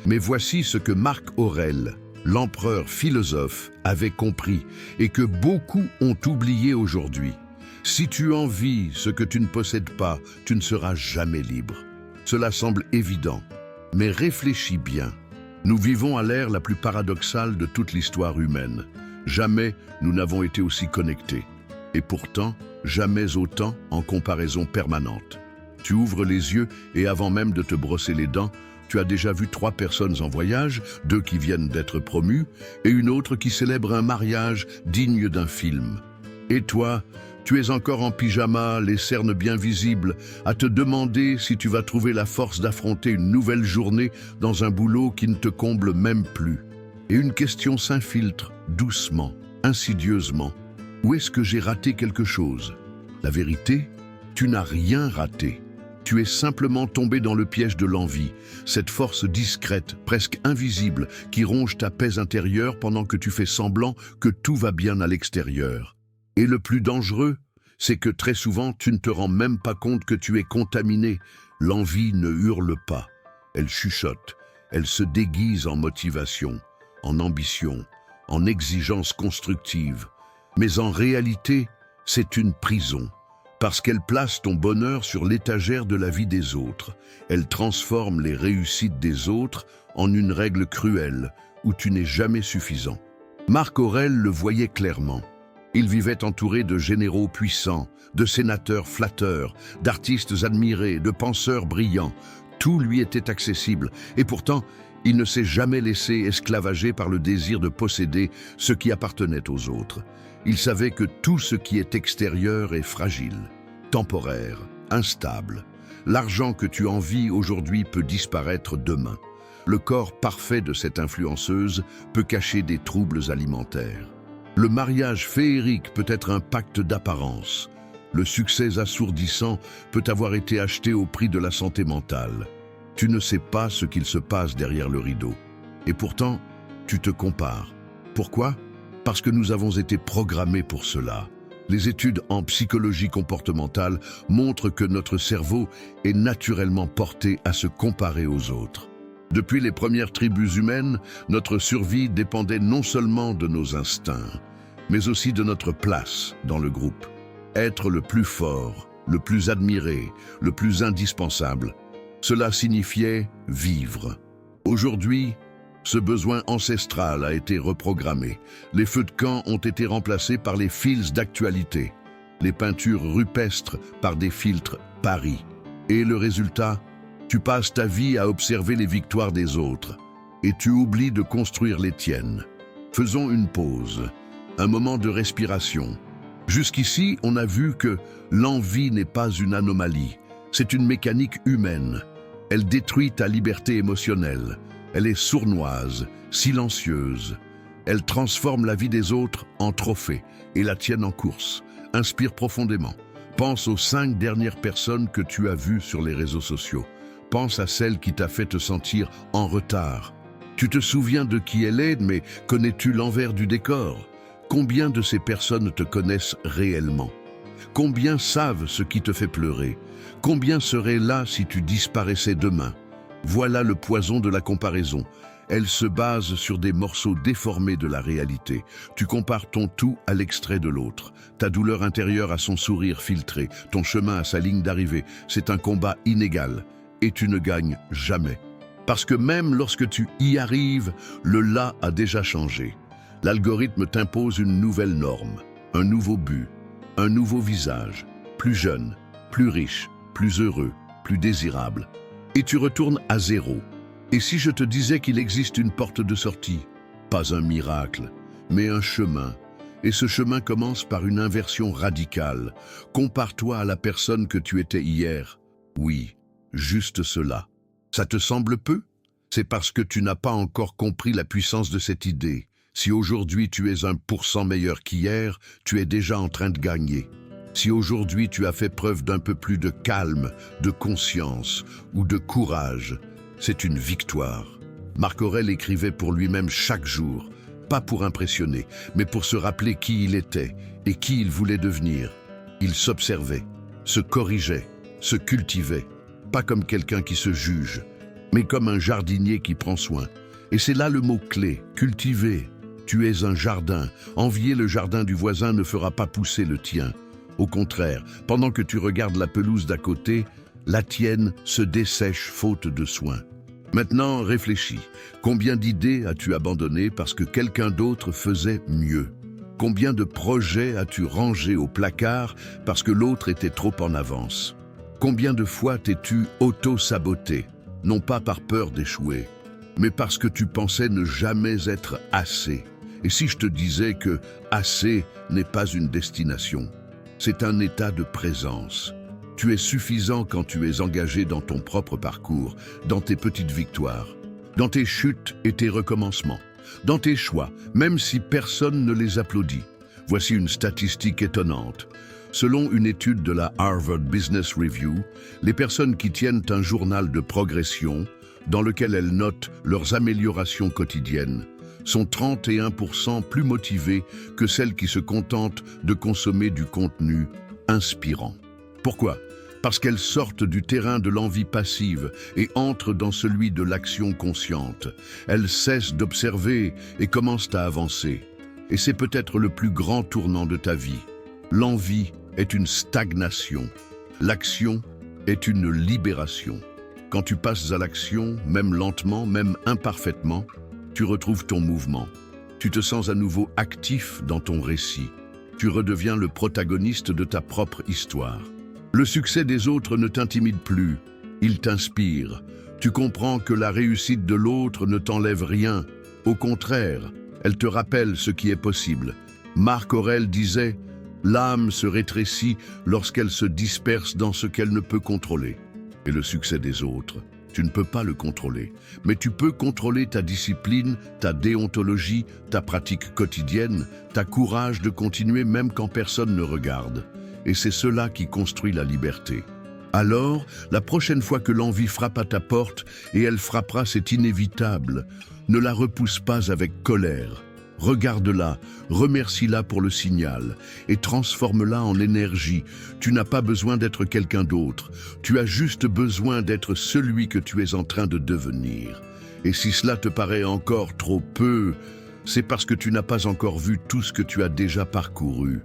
Mais voici ce que Marc Aurèle, l'empereur philosophe, avait compris et que beaucoup ont oublié aujourd'hui. Si tu envies ce que tu ne possèdes pas, tu ne seras jamais libre. Cela semble évident, mais réfléchis bien. Nous vivons à l'ère la plus paradoxale de toute l'histoire humaine. Jamais nous n'avons été aussi connectés. Et pourtant, jamais autant en comparaison permanente. Tu ouvres les yeux et avant même de te brosser les dents, tu as déjà vu 3 personnes en voyage, 2 qui viennent d'être promues et une autre qui célèbre un mariage digne d'un film. Et toi, tu es encore en pyjama, les cernes bien visibles, à te demander si tu vas trouver la force d'affronter une nouvelle journée dans un boulot qui ne te comble même plus. Et une question s'infiltre, doucement, insidieusement. Où est-ce que j'ai raté quelque chose? La vérité, tu n'as rien raté. Tu es simplement tombé dans le piège de l'envie, cette force discrète, presque invisible, qui ronge ta paix intérieure pendant que tu fais semblant que tout va bien à l'extérieur. Et le plus dangereux, c'est que très souvent, tu ne te rends même pas compte que tu es contaminé. L'envie ne hurle pas, elle chuchote, elle se déguise en motivation, en ambition, en exigence constructive. Mais en réalité, c'est une prison, parce qu'elle place ton bonheur sur l'étagère de la vie des autres. Elle transforme les réussites des autres en une règle cruelle, où tu n'es jamais suffisant. Marc Aurèle le voyait clairement. Il vivait entouré de généraux puissants, de sénateurs flatteurs, d'artistes admirés, de penseurs brillants. Tout lui était accessible, et pourtant, il ne s'est jamais laissé esclavager par le désir de posséder ce qui appartenait aux autres. Il savait que tout ce qui est extérieur est fragile, temporaire, instable. L'argent que tu envies aujourd'hui peut disparaître demain. Le corps parfait de cette influenceuse peut cacher des troubles alimentaires. Le mariage féerique peut être un pacte d'apparence. Le succès assourdissant peut avoir été acheté au prix de la santé mentale. Tu ne sais pas ce qu'il se passe derrière le rideau. Et pourtant, tu te compares. Pourquoi? Parce que nous avons été programmés pour cela. Les études en psychologie comportementale montrent que notre cerveau est naturellement porté à se comparer aux autres. Depuis les premières tribus humaines, notre survie dépendait non seulement de nos instincts, mais aussi de notre place dans le groupe. Être le plus fort, le plus admiré, le plus indispensable, cela signifiait vivre. Aujourd'hui, ce besoin ancestral a été reprogrammé. Les feux de camp ont été remplacés par les fils d'actualité, les peintures rupestres par des filtres Paris. Et le résultat? Tu passes ta vie à observer les victoires des autres et tu oublies de construire les tiennes. Faisons une pause, un moment de respiration. Jusqu'ici, on a vu que l'envie n'est pas une anomalie, c'est une mécanique humaine. Elle détruit ta liberté émotionnelle, elle est sournoise, silencieuse. Elle transforme la vie des autres en trophée et la tienne en course. Inspire profondément. Pense aux 5 dernières personnes que tu as vues sur les réseaux sociaux. Pense à celle qui t'a fait te sentir en retard. Tu te souviens de qui elle est, mais connais-tu l'envers du décor? Combien de ces personnes te connaissent réellement? Combien savent ce qui te fait pleurer? Combien seraient là si tu disparaissais demain? Voilà le poison de la comparaison. Elle se base sur des morceaux déformés de la réalité. Tu compares ton tout à l'extrait de l'autre. Ta douleur intérieure à son sourire filtré, ton chemin à sa ligne d'arrivée. C'est un combat inégal et tu ne gagnes jamais. Parce que même lorsque tu y arrives, le là a déjà changé. L'algorithme t'impose une nouvelle norme, un nouveau but, un nouveau visage, plus jeune, plus riche, plus heureux, plus désirable. Et tu retournes à zéro. Et si je te disais qu'il existe une porte de sortie? Pas un miracle, mais un chemin. Et ce chemin commence par une inversion radicale. Compare-toi à la personne que tu étais hier. Oui, juste cela. Ça te semble peu? C'est parce que tu n'as pas encore compris la puissance de cette idée. Si aujourd'hui tu es 1% meilleur qu'hier, tu es déjà en train de gagner. Si aujourd'hui tu as fait preuve d'un peu plus de calme, de conscience ou de courage, c'est une victoire. Marc Aurèle écrivait pour lui-même chaque jour, pas pour impressionner, mais pour se rappeler qui il était et qui il voulait devenir. Il s'observait, se corrigeait, se cultivait, pas comme quelqu'un qui se juge, mais comme un jardinier qui prend soin. Et c'est là le mot-clé, cultiver. Tu es un jardin. Envier le jardin du voisin ne fera pas pousser le tien. Au contraire, pendant que tu regardes la pelouse d'à côté, la tienne se dessèche faute de soins. Maintenant, réfléchis. Combien d'idées as-tu abandonnées parce que quelqu'un d'autre faisait mieux? Combien de projets as-tu rangés au placard parce que l'autre était trop en avance? Combien de fois t'es-tu auto-saboté, non pas par peur d'échouer, mais parce que tu pensais ne jamais être assez? Et si je te disais que assez n'est pas une destination, c'est un état de présence. Tu es suffisant quand tu es engagé dans ton propre parcours, dans tes petites victoires, dans tes chutes et tes recommencements, dans tes choix, même si personne ne les applaudit. Voici une statistique étonnante. Selon une étude de la Harvard Business Review, les personnes qui tiennent un journal de progression, dans lequel elles notent leurs améliorations quotidiennes, sont 31% plus motivées que celles qui se contentent de consommer du contenu inspirant. Pourquoi? Parce qu'elles sortent du terrain de l'envie passive et entrent dans celui de l'action consciente. Elles cessent d'observer et commencent à avancer. Et c'est peut-être le plus grand tournant de ta vie. L'envie est une stagnation. L'action est une libération. Quand tu passes à l'action, même lentement, même imparfaitement, tu retrouves ton mouvement. Tu te sens à nouveau actif dans ton récit. Tu redeviens le protagoniste de ta propre histoire. Le succès des autres ne t'intimide plus, il t'inspire. Tu comprends que la réussite de l'autre ne t'enlève rien. Au contraire, elle te rappelle ce qui est possible. Marc Aurèle disait « L'âme se rétrécit lorsqu'elle se disperse dans ce qu'elle ne peut contrôler. » Et le succès des autres, tu ne peux pas le contrôler, mais tu peux contrôler ta discipline, ta déontologie, ta pratique quotidienne, ta courage de continuer même quand personne ne regarde. Et c'est cela qui construit la liberté. Alors, la prochaine fois que l'envie frappe à ta porte, et elle frappera, c'est inévitable, ne la repousse pas avec colère. Regarde-la, remercie-la pour le signal et transforme-la en énergie. Tu n'as pas besoin d'être quelqu'un d'autre. Tu as juste besoin d'être celui que tu es en train de devenir. Et si cela te paraît encore trop peu, c'est parce que tu n'as pas encore vu tout ce que tu as déjà parcouru.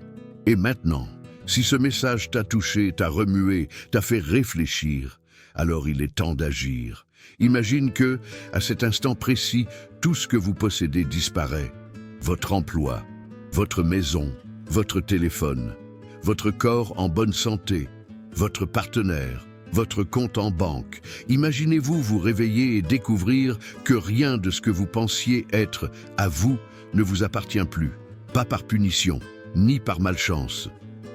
Et maintenant, si ce message t'a touché, t'a remué, t'a fait réfléchir, alors il est temps d'agir. Imagine que, à cet instant précis, tout ce que vous possédez disparaît. Votre emploi, votre maison, votre téléphone, votre corps en bonne santé, votre partenaire, votre compte en banque. Imaginez-vous vous réveiller et découvrir que rien de ce que vous pensiez être à vous ne vous appartient plus, pas par punition, ni par malchance.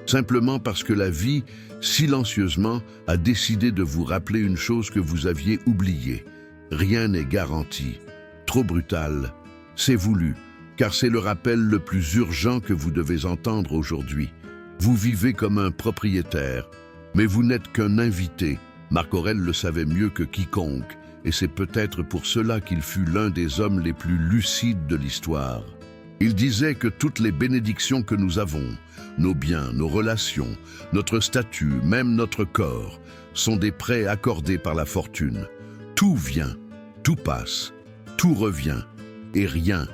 Simplement parce que la vie, silencieusement, a décidé de vous rappeler une chose que vous aviez oubliée. Rien n'est garanti. Trop brutal, c'est voulu. car c'est le rappel le plus urgent que vous devez entendre aujourd'hui. Vous vivez comme un propriétaire, mais vous n'êtes qu'un invité. Marc Aurèle le savait mieux que quiconque, et c'est peut-être pour cela qu'il fut l'un des hommes les plus lucides de l'histoire. Il disait que toutes les bénédictions que nous avons, nos biens, nos relations, notre statut, même notre corps, sont des prêts accordés par la fortune. Tout vient, tout passe, tout revient, et rien,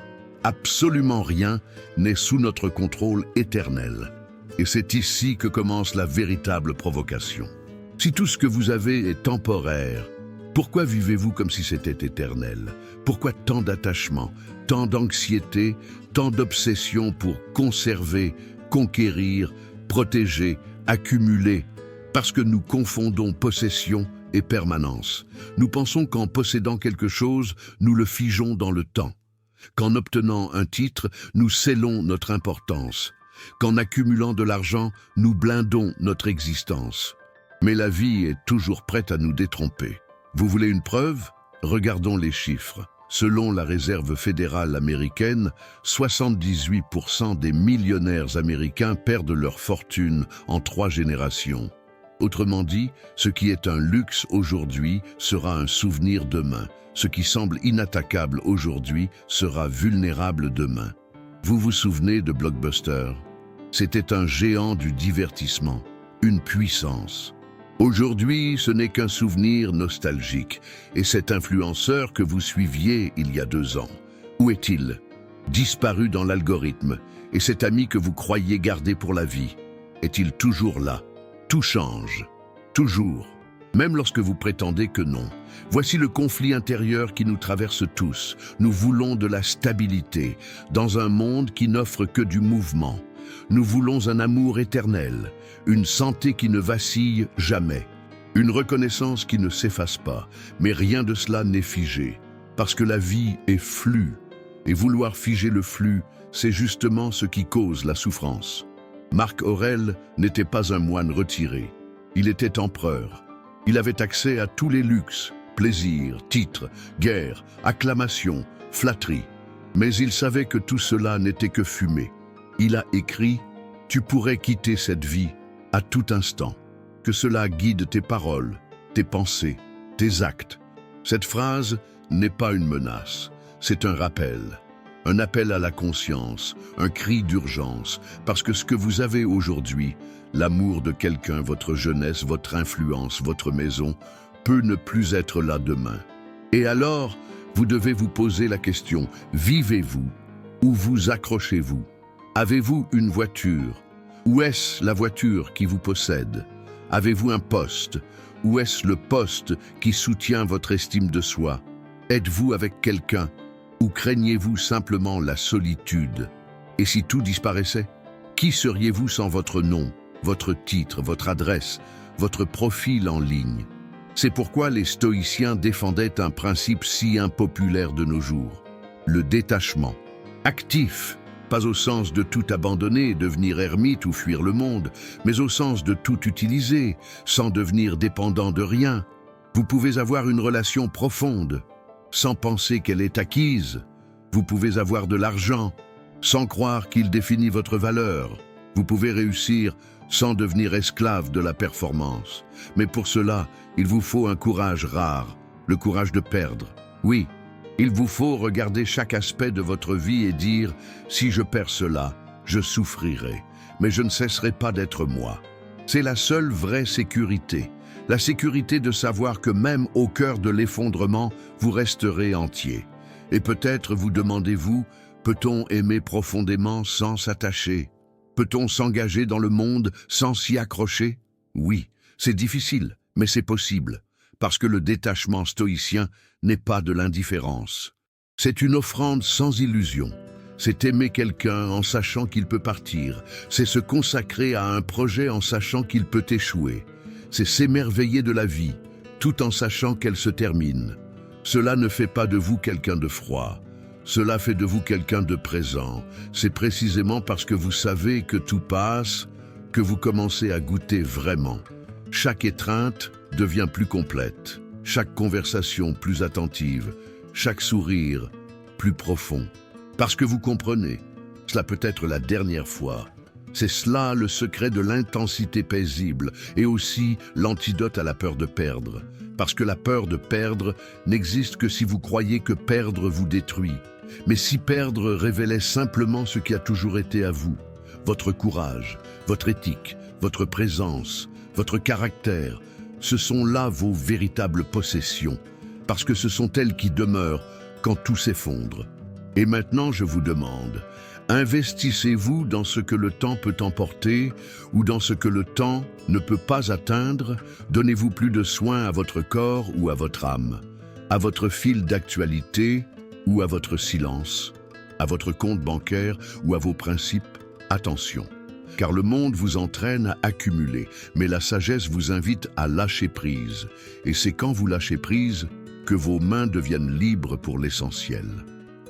absolument rien, n'est sous notre contrôle éternel. Et c'est ici que commence la véritable provocation. Si tout ce que vous avez est temporaire, pourquoi vivez-vous comme si c'était éternel? Pourquoi tant d'attachement, tant d'anxiété, tant d'obsession pour conserver, conquérir, protéger, accumuler? Parce que nous confondons possession et permanence. Nous pensons qu'en possédant quelque chose, nous le figeons dans le temps. Qu'en obtenant un titre, nous scellons notre importance. Qu'en accumulant de l'argent, nous blindons notre existence. Mais la vie est toujours prête à nous détromper. Vous voulez une preuve? Regardons les chiffres. Selon la Réserve fédérale américaine, 78% des millionnaires américains perdent leur fortune en 3 générations. Autrement dit, ce qui est un luxe aujourd'hui sera un souvenir demain. Ce qui semble inattaquable aujourd'hui sera vulnérable demain. Vous vous souvenez de Blockbuster? C'était un géant du divertissement, une puissance. Aujourd'hui, ce n'est qu'un souvenir nostalgique. Et cet influenceur que vous suiviez il y a 2 ans, où est-il? Disparu dans l'algorithme. Et cet ami que vous croyiez garder pour la vie, est-il toujours là? Tout change. Toujours. Même lorsque vous prétendez que non. Voici le conflit intérieur qui nous traverse tous. Nous voulons de la stabilité, dans un monde qui n'offre que du mouvement. Nous voulons un amour éternel, une santé qui ne vacille jamais, une reconnaissance qui ne s'efface pas. Mais rien de cela n'est figé, parce que la vie est flux. Et vouloir figer le flux, c'est justement ce qui cause la souffrance. Marc Aurèle n'était pas un moine retiré. Il était empereur. Il avait accès à tous les luxes, plaisirs, titres, guerres, acclamations, flatteries. Mais il savait que tout cela n'était que fumée. Il a écrit « Tu pourrais quitter cette vie à tout instant, que cela guide tes paroles, tes pensées, tes actes. » Cette phrase n'est pas une menace, c'est un rappel. Un appel à la conscience, un cri d'urgence, parce que ce que vous avez aujourd'hui, l'amour de quelqu'un, votre jeunesse, votre influence, votre maison, peut ne plus être là demain. Et alors, vous devez vous poser la question, vivez-vous ou vous accrochez-vous? Avez-vous une voiture? Ou est-ce la voiture qui vous possède? Avez-vous un poste? Ou est-ce le poste qui soutient votre estime de soi? Êtes-vous avec quelqu'un? Ou craignez-vous simplement la solitude? Et si tout disparaissait? Qui seriez-vous sans votre nom, votre titre, votre adresse, votre profil en ligne? C'est pourquoi les stoïciens défendaient un principe si impopulaire de nos jours, le détachement. Actif, pas au sens de tout abandonner, devenir ermite ou fuir le monde, mais au sens de tout utiliser, sans devenir dépendant de rien. Vous pouvez avoir une relation profonde, sans penser qu'elle est acquise. Vous pouvez avoir de l'argent, sans croire qu'il définit votre valeur. Vous pouvez réussir sans devenir esclave de la performance. Mais pour cela, il vous faut un courage rare, le courage de perdre. Oui, il vous faut regarder chaque aspect de votre vie et dire « Si je perds cela, je souffrirai, mais je ne cesserai pas d'être moi ». C'est la seule vraie sécurité. La sécurité de savoir que même au cœur de l'effondrement, vous resterez entier. Et peut-être vous demandez-vous, peut-on aimer profondément sans s'attacher? Peut-on s'engager dans le monde sans s'y accrocher? Oui, c'est difficile, mais c'est possible, parce que le détachement stoïcien n'est pas de l'indifférence. C'est une offrande sans illusion. C'est aimer quelqu'un en sachant qu'il peut partir. C'est se consacrer à un projet en sachant qu'il peut échouer. C'est s'émerveiller de la vie, tout en sachant qu'elle se termine. Cela ne fait pas de vous quelqu'un de froid. Cela fait de vous quelqu'un de présent. C'est précisément parce que vous savez que tout passe que vous commencez à goûter vraiment. Chaque étreinte devient plus complète, chaque conversation plus attentive, chaque sourire plus profond. Parce que vous comprenez, cela peut être la dernière fois. C'est cela le secret de l'intensité paisible et aussi l'antidote à la peur de perdre. Parce que la peur de perdre n'existe que si vous croyez que perdre vous détruit. Mais si perdre révélait simplement ce qui a toujours été à vous, votre courage, votre éthique, votre présence, votre caractère, ce sont là vos véritables possessions, parce que ce sont elles qui demeurent quand tout s'effondre. Et maintenant je vous demande, investissez-vous dans ce que le temps peut emporter ou dans ce que le temps ne peut pas atteindre? Donnez-vous plus de soin à votre corps ou à votre âme, à votre fil d'actualité ou à votre silence, à votre compte bancaire ou à vos principes? Attention, car le monde vous entraîne à accumuler, mais la sagesse vous invite à lâcher prise. Et c'est quand vous lâchez prise que vos mains deviennent libres pour l'essentiel.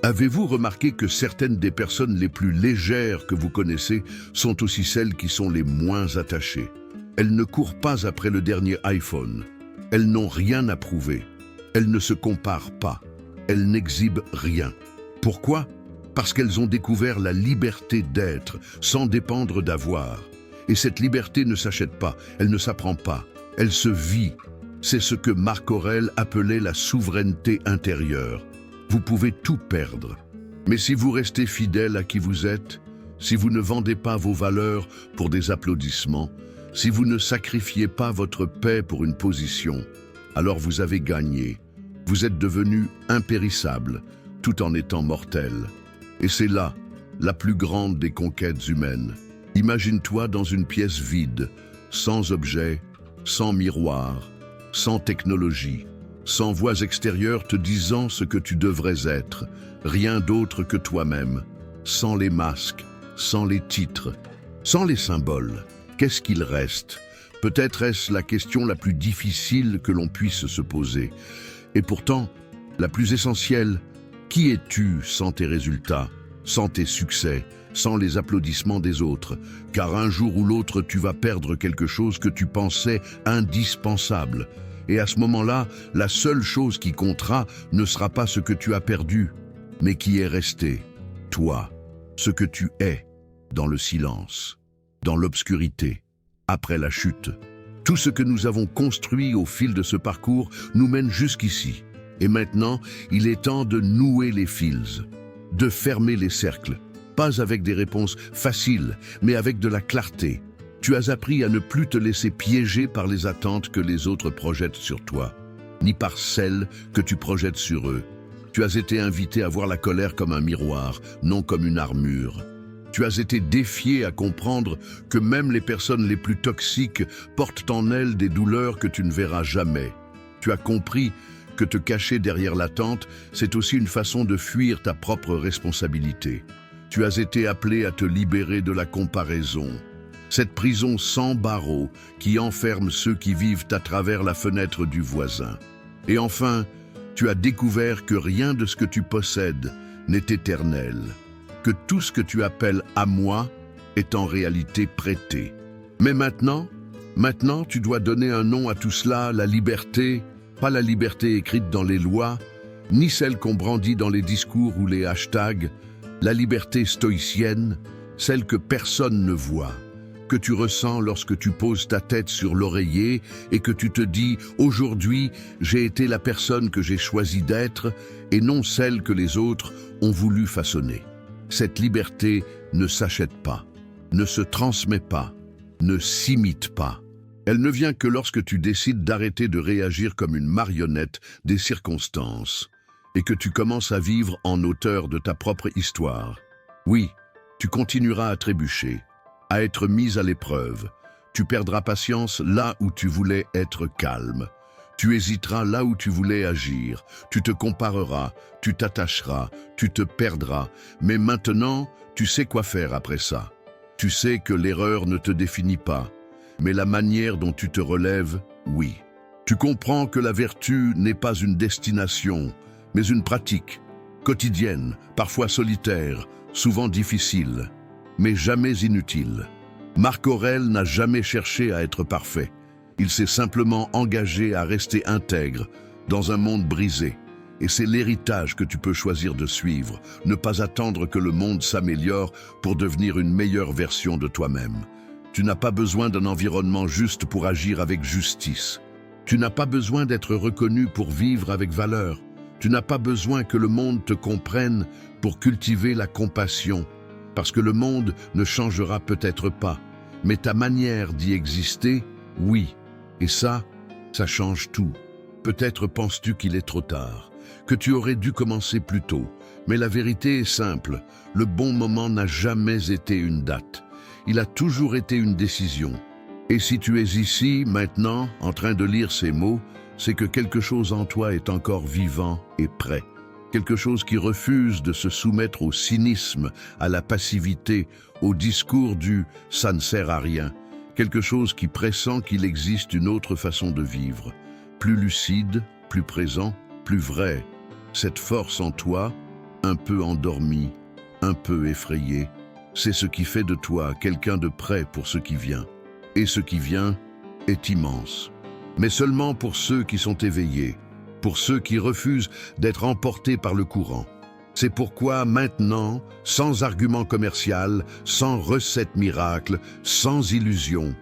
Avez-vous remarqué que certaines des personnes les plus légères que vous connaissez sont aussi celles qui sont les moins attachées? Elles ne courent pas après le dernier iPhone. Elles n'ont rien à prouver. Elles ne se comparent pas. Elles n'exhibent rien. Pourquoi? Parce qu'elles ont découvert la liberté d'être sans dépendre d'avoir. Et cette liberté ne s'achète pas, elle ne s'apprend pas, elle se vit. C'est ce que Marc Aurèle appelait la souveraineté intérieure. Vous pouvez tout perdre. Mais si vous restez fidèle à qui vous êtes, si vous ne vendez pas vos valeurs pour des applaudissements, si vous ne sacrifiez pas votre paix pour une position, alors vous avez gagné. Vous êtes devenu impérissable, tout en étant mortel. Et c'est là la plus grande des conquêtes humaines. Imagine-toi dans une pièce vide, sans objet, sans miroir, sans technologie, sans voix extérieures te disant ce que tu devrais être, rien d'autre que toi-même, sans les masques, sans les titres, sans les symboles. Qu'est-ce qu'il reste? Peut-être est-ce la question la plus difficile que l'on puisse se poser. Et pourtant, la plus essentielle, qui es-tu sans tes résultats, sans tes succès, sans les applaudissements des autres? Car un jour ou l'autre, tu vas perdre quelque chose que tu pensais indispensable. Et à ce moment-là, la seule chose qui comptera ne sera pas ce que tu as perdu, mais qui est resté, toi, ce que tu es, dans le silence, dans l'obscurité, après la chute. Tout ce que nous avons construit au fil de ce parcours nous mène jusqu'ici. Et maintenant, il est temps de nouer les fils, de fermer les cercles, pas avec des réponses faciles, mais avec de la clarté. Tu as appris à ne plus te laisser piéger par les attentes que les autres projettent sur toi, ni par celles que tu projettes sur eux. Tu as été invité à voir la colère comme un miroir, non comme une armure. Tu as été défié à comprendre que même les personnes les plus toxiques portent en elles des douleurs que tu ne verras jamais. Tu as compris que te cacher derrière l'attente, c'est aussi une façon de fuir ta propre responsabilité. Tu as été appelé à te libérer de la comparaison. Cette prison sans barreaux qui enferme ceux qui vivent à travers la fenêtre du voisin. Et enfin, tu as découvert que rien de ce que tu possèdes n'est éternel, que tout ce que tu appelles à moi est en réalité prêté. Mais maintenant, tu dois donner un nom à tout cela, la liberté, pas la liberté écrite dans les lois, ni celle qu'on brandit dans les discours ou les hashtags, la liberté stoïcienne, celle que personne ne voit, que tu ressens lorsque tu poses ta tête sur l'oreiller et que tu te dis « Aujourd'hui, j'ai été la personne que j'ai choisi d'être et non celle que les autres ont voulu façonner ». Cette liberté ne s'achète pas, ne se transmet pas, ne s'imite pas. Elle ne vient que lorsque tu décides d'arrêter de réagir comme une marionnette des circonstances et que tu commences à vivre en auteur de ta propre histoire. Oui, tu continueras à trébucher, à être mise à l'épreuve. Tu perdras patience là où tu voulais être calme. Tu hésiteras là où tu voulais agir. Tu te compareras, tu t'attacheras, tu te perdras. Mais maintenant, tu sais quoi faire après ça. Tu sais que l'erreur ne te définit pas, mais la manière dont tu te relèves, oui. Tu comprends que la vertu n'est pas une destination, mais une pratique, quotidienne, parfois solitaire, souvent difficile, mais jamais inutile. Marc Aurèle n'a jamais cherché à être parfait. Il s'est simplement engagé à rester intègre dans un monde brisé. Et c'est l'héritage que tu peux choisir de suivre, ne pas attendre que le monde s'améliore pour devenir une meilleure version de toi-même. Tu n'as pas besoin d'un environnement juste pour agir avec justice. Tu n'as pas besoin d'être reconnu pour vivre avec valeur. Tu n'as pas besoin que le monde te comprenne pour cultiver la compassion, parce que le monde ne changera peut-être pas, mais ta manière d'y exister, oui. Et ça change tout. Peut-être penses-tu qu'il est trop tard, que tu aurais dû commencer plus tôt, mais la vérité est simple, le bon moment n'a jamais été une date. Il a toujours été une décision. Et si tu es ici, maintenant, en train de lire ces mots, c'est que quelque chose en toi est encore vivant et prêt. Quelque chose qui refuse de se soumettre au cynisme, à la passivité, au discours du « ça ne sert à rien ». Quelque chose qui pressent qu'il existe une autre façon de vivre, plus lucide, plus présent, plus vrai. Cette force en toi, un peu endormie, un peu effrayée, c'est ce qui fait de toi quelqu'un de prêt pour ce qui vient. Et ce qui vient est immense. Mais seulement pour ceux qui sont éveillés, pour ceux qui refusent d'être emportés par le courant. C'est pourquoi maintenant, sans argument commercial, sans recette miracle, sans illusion,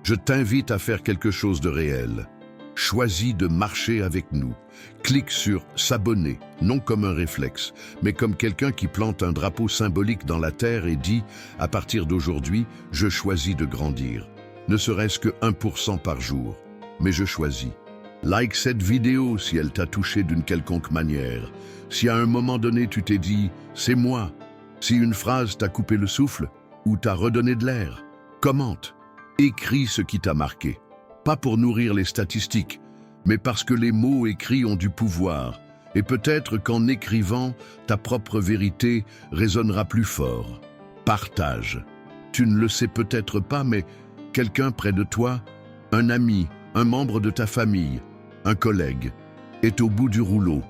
je t'invite à faire quelque chose de réel. Choisis de marcher avec nous. Clique sur « S'abonner », non comme un réflexe, mais comme quelqu'un qui plante un drapeau symbolique dans la terre et dit « À partir d'aujourd'hui, je choisis de grandir. Ne serait-ce que 1% par jour, mais je choisis. » Like cette vidéo si elle t'a touché d'une quelconque manière. Si à un moment donné tu t'es dit « c'est moi », si une phrase t'a coupé le souffle ou t'a redonné de l'air, commente, écris ce qui t'a marqué. Pas pour nourrir les statistiques, mais parce que les mots écrits ont du pouvoir. Et peut-être qu'en écrivant, ta propre vérité résonnera plus fort. Partage. Tu ne le sais peut-être pas, mais quelqu'un près de toi, un ami, un membre de ta famille, un collègue, est au bout du rouleau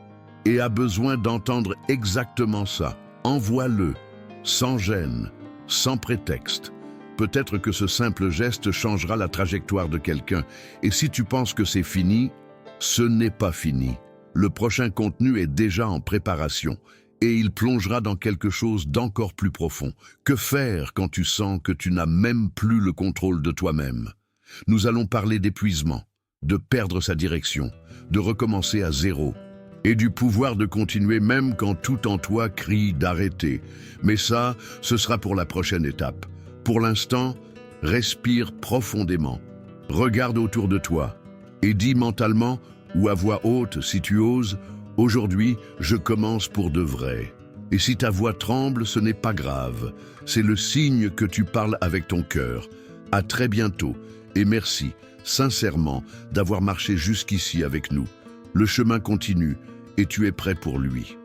et a besoin d'entendre exactement ça. Envoie-le, sans gêne, sans prétexte. Peut-être que ce simple geste changera la trajectoire de quelqu'un. Et si tu penses que c'est fini, ce n'est pas fini. Le prochain contenu est déjà en préparation et il plongera dans quelque chose d'encore plus profond. Que faire quand tu sens que tu n'as même plus le contrôle de toi-même? Nous allons parler d'épuisement, de perdre sa direction, de recommencer à zéro, et du pouvoir de continuer même quand tout en toi crie d'arrêter. Mais ça, ce sera pour la prochaine étape. Pour l'instant, respire profondément, regarde autour de toi et dis mentalement ou à voix haute si tu oses « Aujourd'hui, je commence pour de vrai ». Et si ta voix tremble, ce n'est pas grave, c'est le signe que tu parles avec ton cœur. À très bientôt et merci, sincèrement, d'avoir marché jusqu'ici avec nous. Le chemin continue et tu es prêt pour lui.